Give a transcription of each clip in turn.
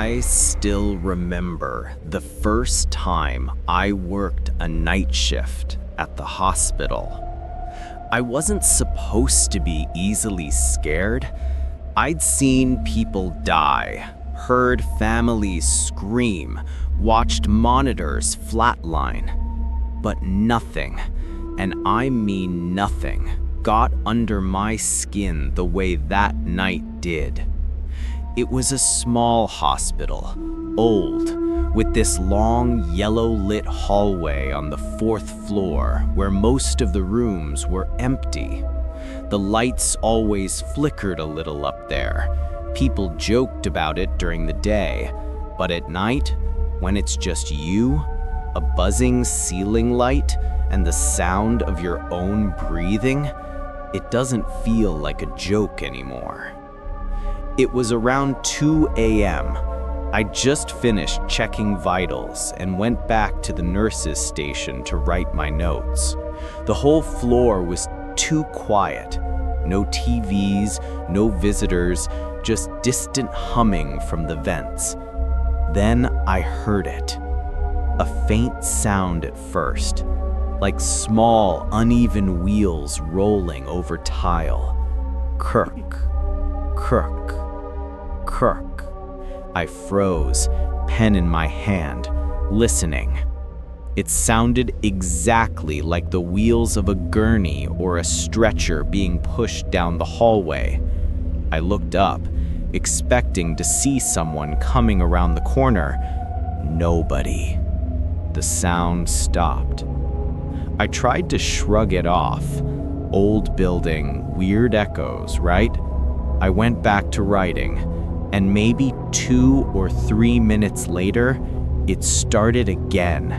I still remember the first time I worked a night shift at the hospital. I wasn't supposed to be easily scared. I'd seen people die, heard families scream, watched monitors flatline. But nothing, and I mean nothing, got under my skin the way that night did. It was a small hospital, old, with this long yellow-lit hallway on the 4th floor where most of the rooms were empty. The lights always flickered a little up there. People joked about it during the day, but at night, when it's just you, a buzzing ceiling light, and the sound of your own breathing, it doesn't feel like a joke anymore. It was around 2 a.m. I just finished checking vitals and went back to the nurses' station to write my notes. The whole floor was too quiet. No TVs, no visitors, just distant humming from the vents. Then I heard it. A faint sound at first, like small, uneven wheels rolling over tile. Creak, creak, creak. I froze, pen in my hand, listening. It sounded exactly like the wheels of a gurney or a stretcher being pushed down the hallway. I looked up, expecting to see someone coming around the corner. Nobody. The sound stopped. I tried to shrug it off. Old building, weird echoes, right? I went back to writing, and maybe 2 or 3 minutes later, it started again.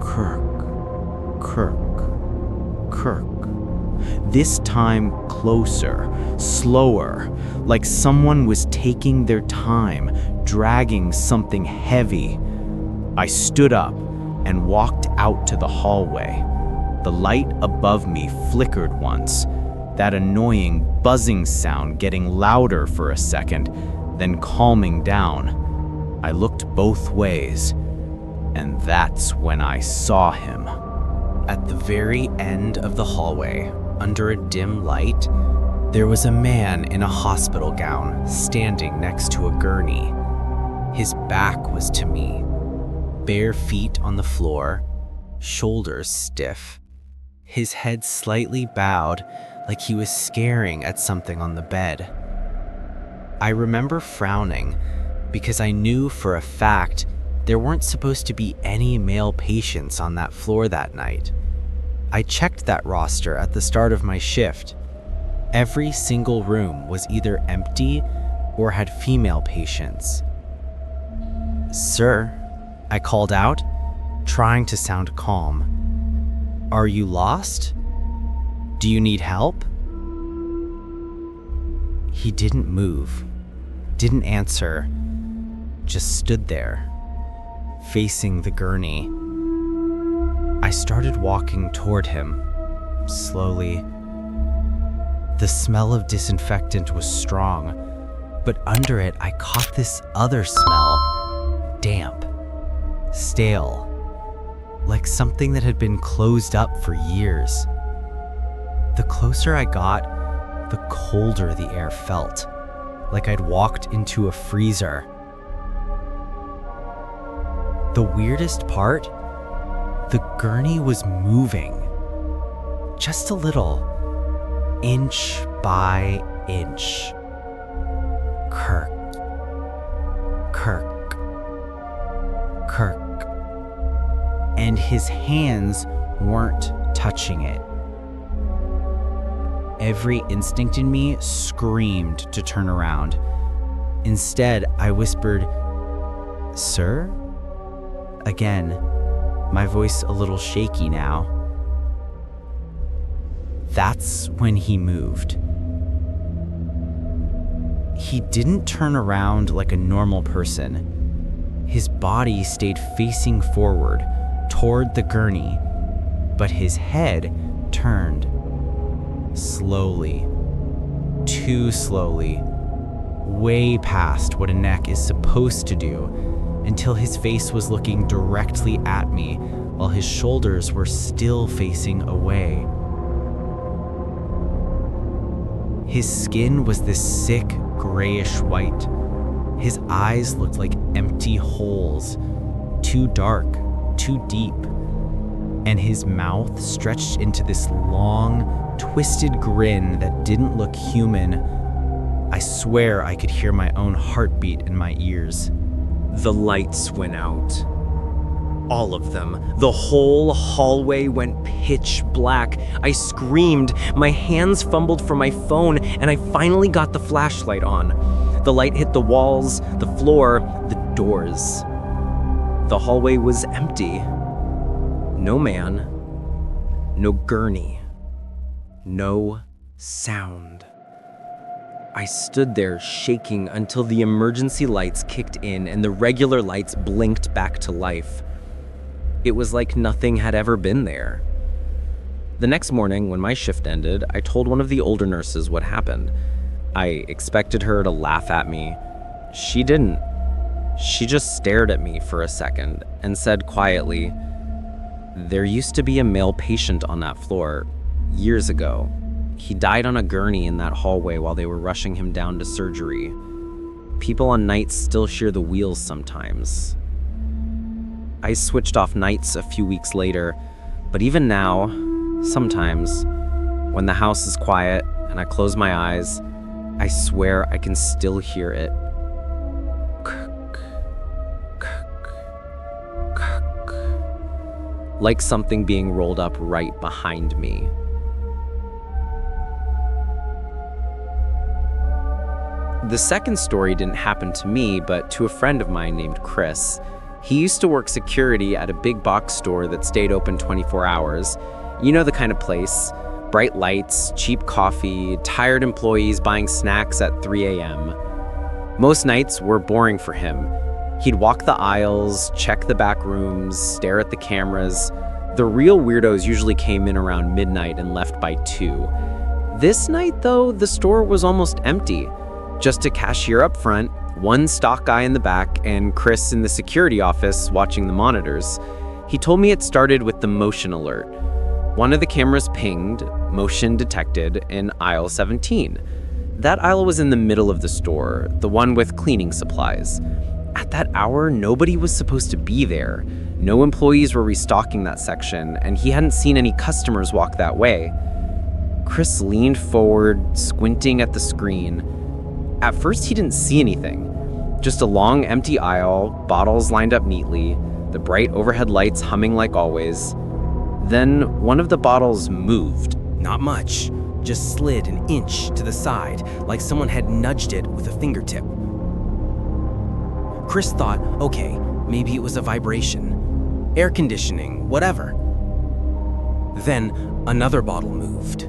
Creak, creak, creak. This time closer, slower, like someone was taking their time, dragging something heavy. I stood up and walked out to the hallway. The light above me flickered once, that annoying buzzing sound getting louder for a second, then calming down. I looked both ways, and that's when I saw him. At the very end of the hallway, under a dim light, there was a man in a hospital gown standing next to a gurney. His back was to me, bare feet on the floor, shoulders stiff, his head slightly bowed like he was staring at something on the bed. I remember frowning because I knew for a fact there weren't supposed to be any male patients on that floor that night. I checked that roster at the start of my shift. Every single room was either empty or had female patients. "Sir," I called out, trying to sound calm. "Are you lost? Do you need help?" He didn't move, didn't answer, just stood there, facing the gurney. I started walking toward him, slowly. The smell of disinfectant was strong, but under it I caught this other smell, damp, stale, like something that had been closed up for years. The closer I got, the colder the air felt, like I'd walked into a freezer. The weirdest part? The gurney was moving. Just a little, inch by inch. Kirk, Kirk, Kirk. And his hands weren't touching it. Every instinct in me screamed to turn around. Instead, I whispered, "Sir?" Again, my voice a little shaky now. That's when he moved. He didn't turn around like a normal person. His body stayed facing forward toward the gurney, but his head turned. Slowly, too slowly, way past what a neck is supposed to do, until his face was looking directly at me while his shoulders were still facing away. His skin was this sick, grayish white. His eyes looked like empty holes, too dark, too deep, and his mouth stretched into this long, twisted grin that didn't look human. I swear I could hear my own heartbeat in my ears. The lights went out. All of them. The whole hallway went pitch black. I screamed. My hands fumbled for my phone, and I finally got the flashlight on. The light hit the walls, the floor, the doors. The hallway was empty. No man. No gurney. No sound. I stood there shaking until the emergency lights kicked in and the regular lights blinked back to life. It was like nothing had ever been there. The next morning, when my shift ended, I told one of the older nurses what happened. I expected her to laugh at me. She didn't. She just stared at me for a second and said quietly, "There used to be a male patient on that floor years ago. He died on a gurney in that hallway while they were rushing him down to surgery. People on nights still hear the wheels sometimes." I switched off nights a few weeks later, but even now, sometimes, when the house is quiet and I close my eyes, I swear I can still hear it. Like something being rolled up right behind me. The second story didn't happen to me, but to a friend of mine named Chris. He used to work security at a big box store that stayed open 24 hours. You know the kind of place. Bright lights, cheap coffee, tired employees buying snacks at 3 a.m. Most nights were boring for him. He'd walk the aisles, check the back rooms, stare at the cameras. The real weirdos usually came in around midnight and left by 2. This night, though, the store was almost empty. Just a cashier up front, one stock guy in the back, and Chris in the security office watching the monitors. He told me it started with the motion alert. One of the cameras pinged, motion detected, in aisle 17. That aisle was in the middle of the store, the one with cleaning supplies. At that hour, nobody was supposed to be there. No employees were restocking that section, and he hadn't seen any customers walk that way. Chris leaned forward, squinting at the screen. At first, he didn't see anything. Just a long, empty aisle, bottles lined up neatly, the bright overhead lights humming like always. Then one of the bottles moved. Not much, just slid an inch to the side, like someone had nudged it with a fingertip. Chris thought, okay, maybe it was a vibration, air conditioning, whatever. Then another bottle moved.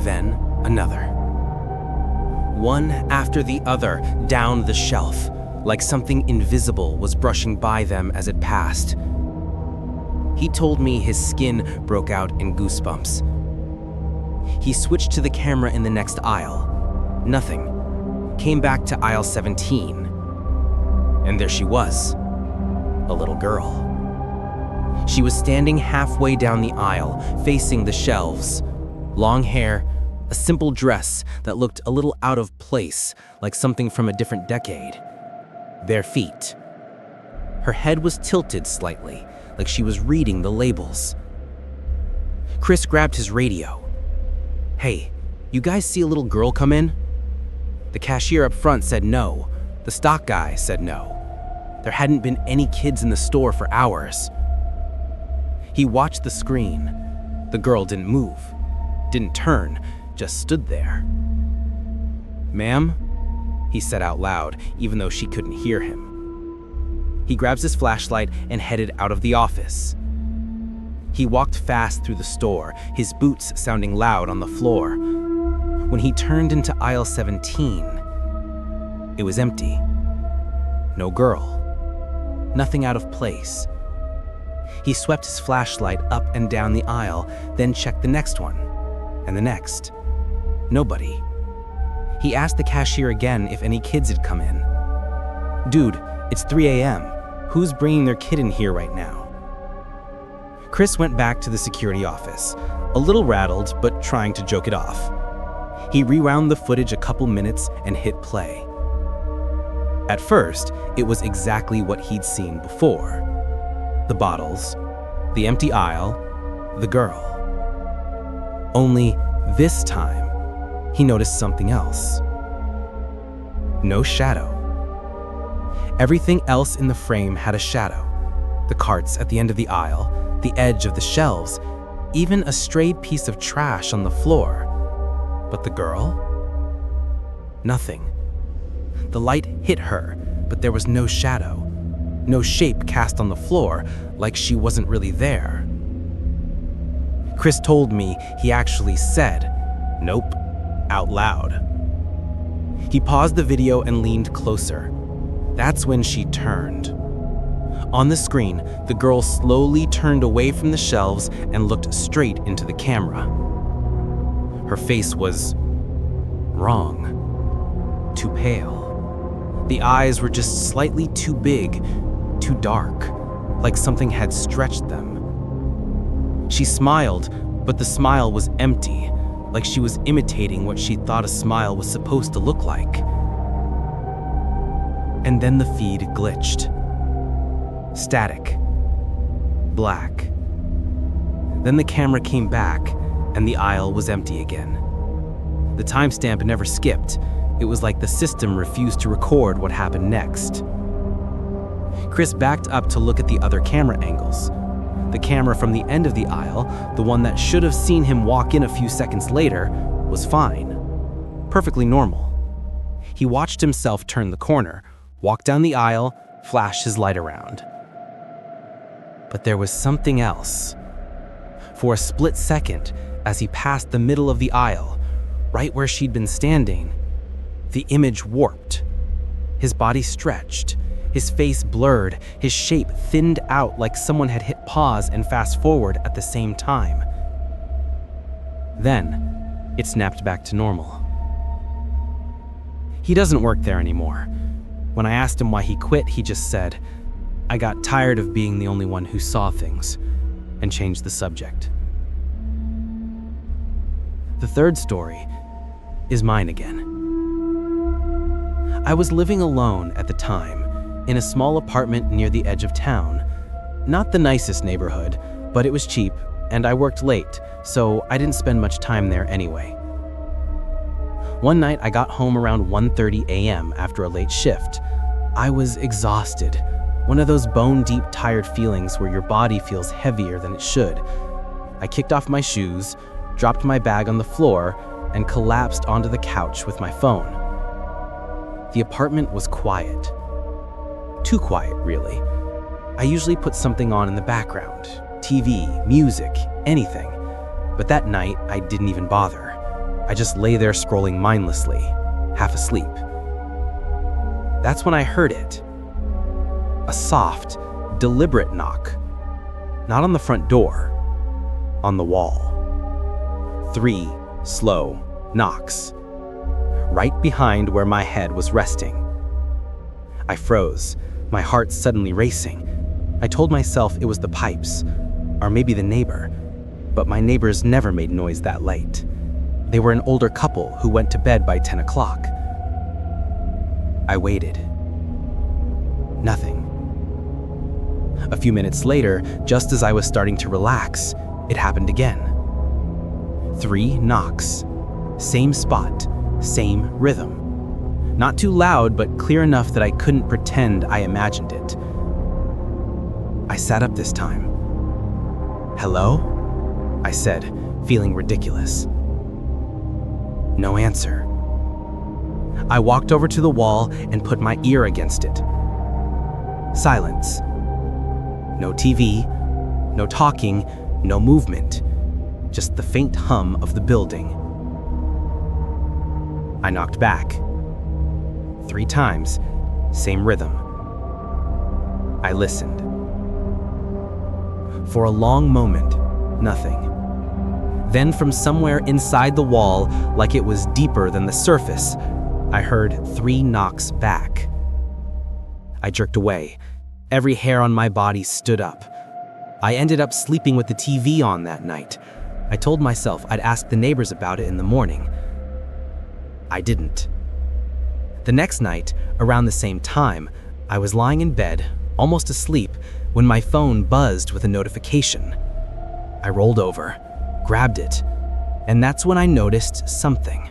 Then another. One after the other down the shelf, like something invisible was brushing by them as it passed. He told me his skin broke out in goosebumps. He switched to the camera in the next aisle. Nothing. Came back to aisle 17. And there she was, a little girl. She was standing halfway down the aisle, facing the shelves. Long hair, a simple dress that looked a little out of place, like something from a different decade. Bare feet. Her head was tilted slightly, like she was reading the labels. Chris grabbed his radio. "Hey, you guys see a little girl come in?" The cashier up front said no. The stock guy said no. There hadn't been any kids in the store for hours. He watched the screen. The girl didn't move, didn't turn, just stood there. "Ma'am?" he said out loud, even though she couldn't hear him. He grabs his flashlight and headed out of the office. He walked fast through the store, his boots sounding loud on the floor. When he turned into aisle 17, it was empty. No girl. Nothing out of place. He swept his flashlight up and down the aisle, then checked the next one, and the next. Nobody. He asked the cashier again if any kids had come in. "Dude, it's 3 a.m. Who's bringing their kid in here right now?" Chris went back to the security office, a little rattled but trying to joke it off. He rewound the footage a couple minutes and hit play. At first, it was exactly what he'd seen before. The bottles, the empty aisle, the girl. Only this time, he noticed something else. No shadow. Everything else in the frame had a shadow. The carts at the end of the aisle, the edge of the shelves, even a strayed piece of trash on the floor. But the girl? Nothing. The light hit her, but there was no shadow, no shape cast on the floor, like she wasn't really there. Chris told me he actually said, "Nope," out loud. He paused the video and leaned closer. That's when she turned. On the screen, the girl slowly turned away from the shelves and looked straight into the camera. Her face was wrong, too pale. The eyes were just slightly too big, too dark, like something had stretched them. She smiled, but the smile was empty, like she was imitating what she thought a smile was supposed to look like. And then the feed glitched. Static. Black. Then the camera came back, and the aisle was empty again. The timestamp never skipped. It was like the system refused to record what happened next. Chris backed up to look at the other camera angles. The camera from the end of the aisle, the one that should have seen him walk in a few seconds later, was fine. Perfectly normal. He watched himself turn the corner, walk down the aisle, flash his light around. But there was something else. For a split second, as he passed the middle of the aisle, right where she'd been standing, the image warped. His body stretched, his face blurred, his shape thinned out like someone had hit pause and fast forward at the same time. Then, it snapped back to normal. He doesn't work there anymore. When I asked him why he quit, he just said, "I got tired of being the only one who saw things," and changed the subject. The third story is mine again. I was living alone at the time, in a small apartment near the edge of town. Not the nicest neighborhood, but it was cheap, and I worked late, so I didn't spend much time there anyway. One night, I got home around 1:30 a.m. after a late shift. I was exhausted, one of those bone-deep tired feelings where your body feels heavier than it should. I kicked off my shoes, dropped my bag on the floor, and collapsed onto the couch with my phone. The apartment was quiet. Too quiet, really. I usually put something on in the background, TV, music, anything. But that night, I didn't even bother. I just lay there scrolling mindlessly, half asleep. That's when I heard it. A soft, deliberate knock. Not on the front door, on the wall. 3 slow knocks, right behind where my head was resting. I froze, my heart suddenly racing. I told myself it was the pipes, or maybe the neighbor, but my neighbors never made noise that late. They were an older couple who went to bed by 10 o'clock. I waited. Nothing. A few minutes later, just as I was starting to relax, it happened again. 3 knocks. Same spot, same rhythm. Not too loud, but clear enough that I couldn't pretend I imagined it. I sat up this time. "Hello?" I said, feeling ridiculous. No answer. I walked over to the wall and put my ear against it. Silence. No TV, no talking, no movement. Just the faint hum of the building. I knocked back. 3 times, same rhythm. I listened. For a long moment, nothing. Then from somewhere inside the wall, like it was deeper than the surface, I heard 3 knocks back. I jerked away. Every hair on my body stood up. I ended up sleeping with the TV on that night. I told myself I'd ask the neighbors about it in the morning. I didn't. The next night, around the same time, I was lying in bed, almost asleep, when my phone buzzed with a notification. I rolled over, grabbed it, and that's when I noticed something.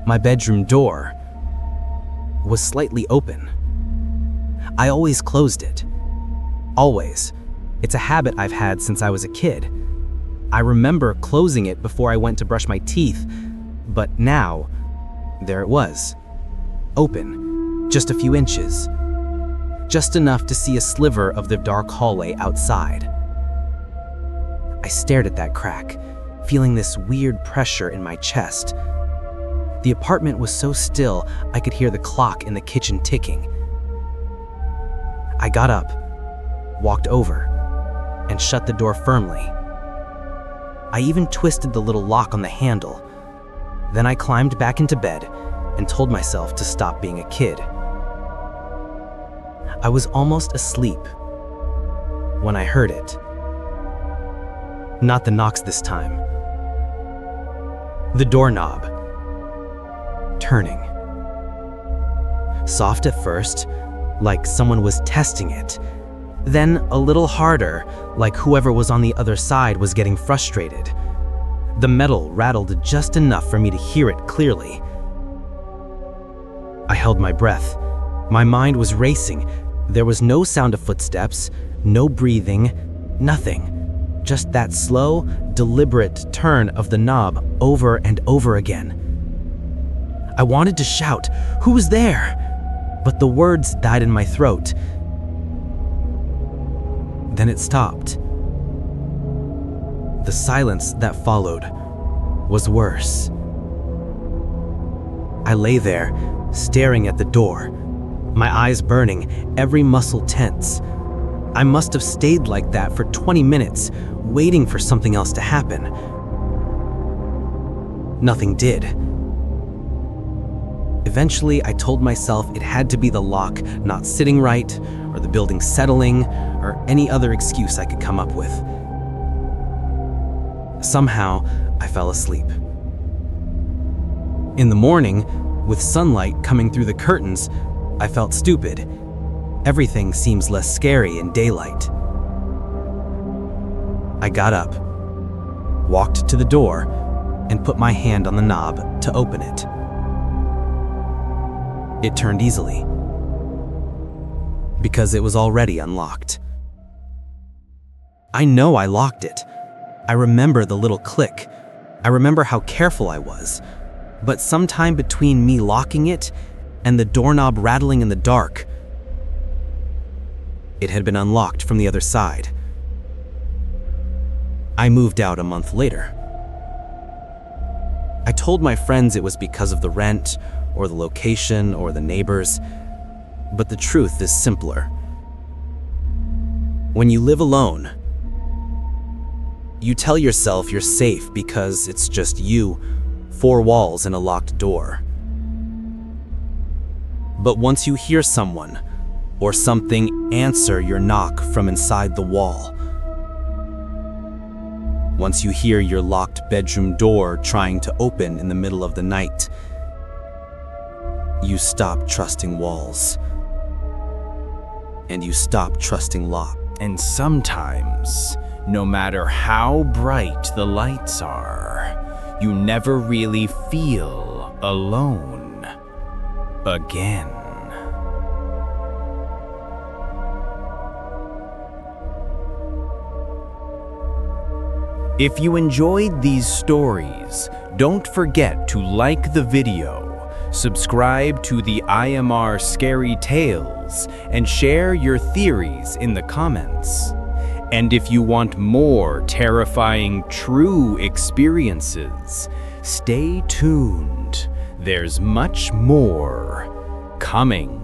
My bedroom door was slightly open. I always closed it. Always. It's a habit I've had since I was a kid. I remember closing it before I went to brush my teeth, but now, there it was. Open, just a few inches. Just enough to see a sliver of the dark hallway outside. I stared at that crack, feeling this weird pressure in my chest. The apartment was so still, I could hear the clock in the kitchen ticking. I got up, walked over, and shut the door firmly. I even twisted the little lock on the handle. Then I climbed back into bed and told myself to stop being a kid. I was almost asleep when I heard it. Not the knocks this time. The doorknob turning. Soft at first, like someone was testing it. Then a little harder, like whoever was on the other side was getting frustrated. The metal rattled just enough for me to hear it clearly. I held my breath. My mind was racing. There was no sound of footsteps, no breathing, nothing. Just that slow, deliberate turn of the knob over and over again. I wanted to shout, "Who's there?" But the words died in my throat. Then it stopped. The silence that followed was worse. I lay there, staring at the door, my eyes burning, every muscle tense. I must have stayed like that for 20 minutes, waiting for something else to happen. Nothing did. Eventually, I told myself it had to be the lock not sitting right, or the building settling, or any other excuse I could come up with. Somehow, I fell asleep. In the morning, with sunlight coming through the curtains, I felt stupid. Everything seems less scary in daylight. I got up, walked to the door, and put my hand on the knob to open it. It turned easily, because it was already unlocked. I know I locked it. I remember the little click. I remember how careful I was. But sometime between me locking it and the doorknob rattling in the dark, it had been unlocked from the other side. I moved out a month later. I told my friends it was because of the rent, or the location, or the neighbors, but the truth is simpler. When you live alone, you tell yourself you're safe because it's just you, 4 walls and a locked door. But once you hear someone or something answer your knock from inside the wall, once you hear your locked bedroom door trying to open in the middle of the night, you stop trusting walls. And you stop trusting locks. And sometimes, no matter how bright the lights are, you never really feel alone again. If you enjoyed these stories, don't forget to like the video, subscribe to the IMR Scary Tales, and share your theories in the comments. And if you want more terrifying true experiences, stay tuned. There's much more coming.